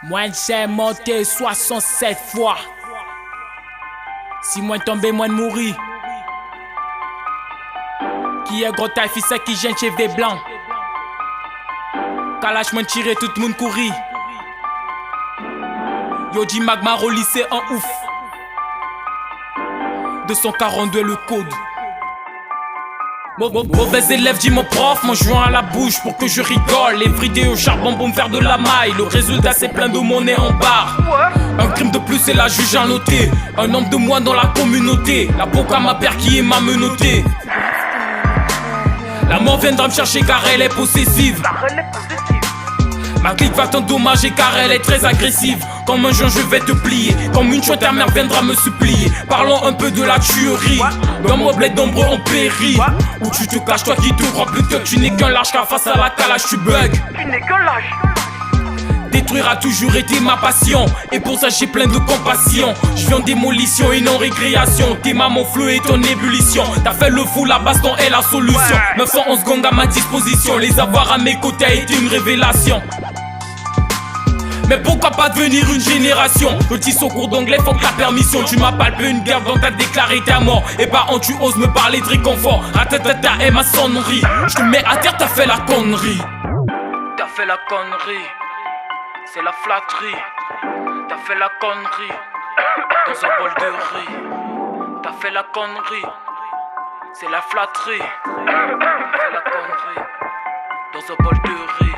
Moi j'ai monté 67 fois. Si moins tombé, moins mourir. Qui est gros taille, fils qui gêne chef des blancs. Kalash moins tiré, tout le monde courir. Yo dit magma au lycée en ouf. 242 le code. Mauvais élève dit mon prof, mon joint à la bouche pour que je rigole. Everyday au charbon pour me faire de la maille. Le résultat c'est plein de monnaie en barre. Un crime de plus et la juge a noté. Un nombre de moins dans la communauté. La boca ma père qui est ma menotté. La mort viendra me chercher car elle est possessive. Ma clique va t'endommager car elle est très agressive. Comme un joint je vais te plier. Comme une chouette ta mère viendra me supplier. Parlons un peu de la tuerie. Dans mon bled nombreux on périt. Où tu te caches toi qui te crois plus que tu n'es qu'un lâche. Car face à la calage tu bugs. Tu n'es qu'un lâche. Détruire a toujours été ma passion. Et pour ça j'ai plein de compassion. Je viens en démolition et non récréation. Tes mamans fleu et ton ébullition. T'as fait le fou, la baston est la solution. 911 gangs à ma disposition. Les avoir à mes côtés a été une révélation. Mais pourquoi pas devenir une génération? Petit secours d'anglais, faut que la permission. Tu m'as palpé une guerre donc t'as déclaré ta mort. Et bah on tu oses me parler de réconfort. Ratatata est ma sonnerie. Je te mets à terre, t'as fait la connerie. T'as fait la connerie. C'est la flatterie. T'as fait la connerie. Dans un bol de riz. T'as fait la connerie. C'est la flatterie. T'as fait la connerie. Dans un bol de riz.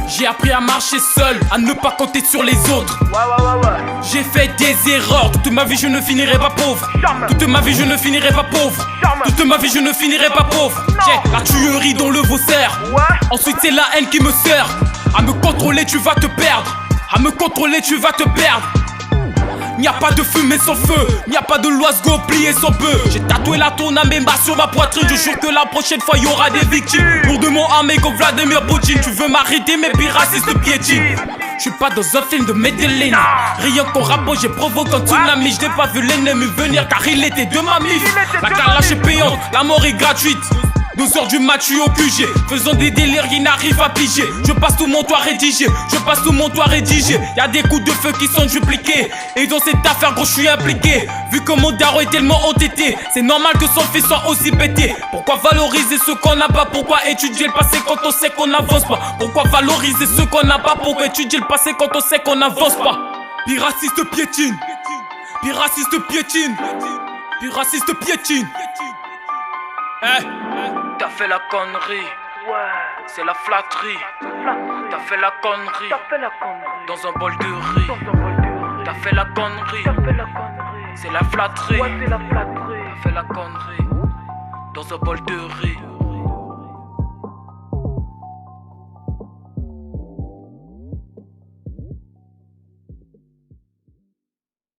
J'ai appris à marcher seul, à ne pas compter sur les autres. Ouais. J'ai fait des erreurs, toute ma vie je ne finirai pas pauvre. Jamais. Toute ma vie je ne finirai pas pauvre. Jamais. Toute ma vie je ne finirai pas pauvre. J'ai la tuerie dans le vaussaire. Ouais. Ensuite c'est la haine qui me sert. À me contrôler tu vas te perdre. À me contrôler tu vas te perdre. N'y a pas de fumée sans feu, n'y a pas de loise-go plié sans peu. J'ai tatoué la tourne à mes bas sur ma poitrine. Je jure que la prochaine fois y aura des victimes. Lourdement armé comme Vladimir Poutine. Tu veux m'arrêter mais puis raciste piétine. J'suis pas dans un film de Medellin. Rien qu'au rapport j'ai provoqué un tsunami. J'n'ai pas vu l'ennemi venir car il était de ma mif. La calage est payante, la mort est gratuite. 2 heures du match, je suis au QG. Faisant des délires qui n'arrivent à piger. Je passe tout mon toit rédigé. Je passe tout mon toit rédigé. Y'a des coups de feu qui sont dupliqués. Et dans cette affaire gros je suis impliqué. Vu que mon daron est tellement entêté, c'est normal que son fils soit aussi pété. Pourquoi valoriser ce qu'on n'a pas? Pourquoi étudier le passé quand on sait qu'on n'avance pas? Pourquoi valoriser ce qu'on n'a pas? Pourquoi étudier le passé quand on sait qu'on n'avance pas? Puis raciste piétine. Puis raciste piétine. Puis raciste piétine. T'as fait la connerie. Ouais. C'est la flatterie. T'as fait la connerie. Dans un bol de riz. T'as fait la connerie. C'est la flatterie. T'as fait la connerie. Dans un bol de riz.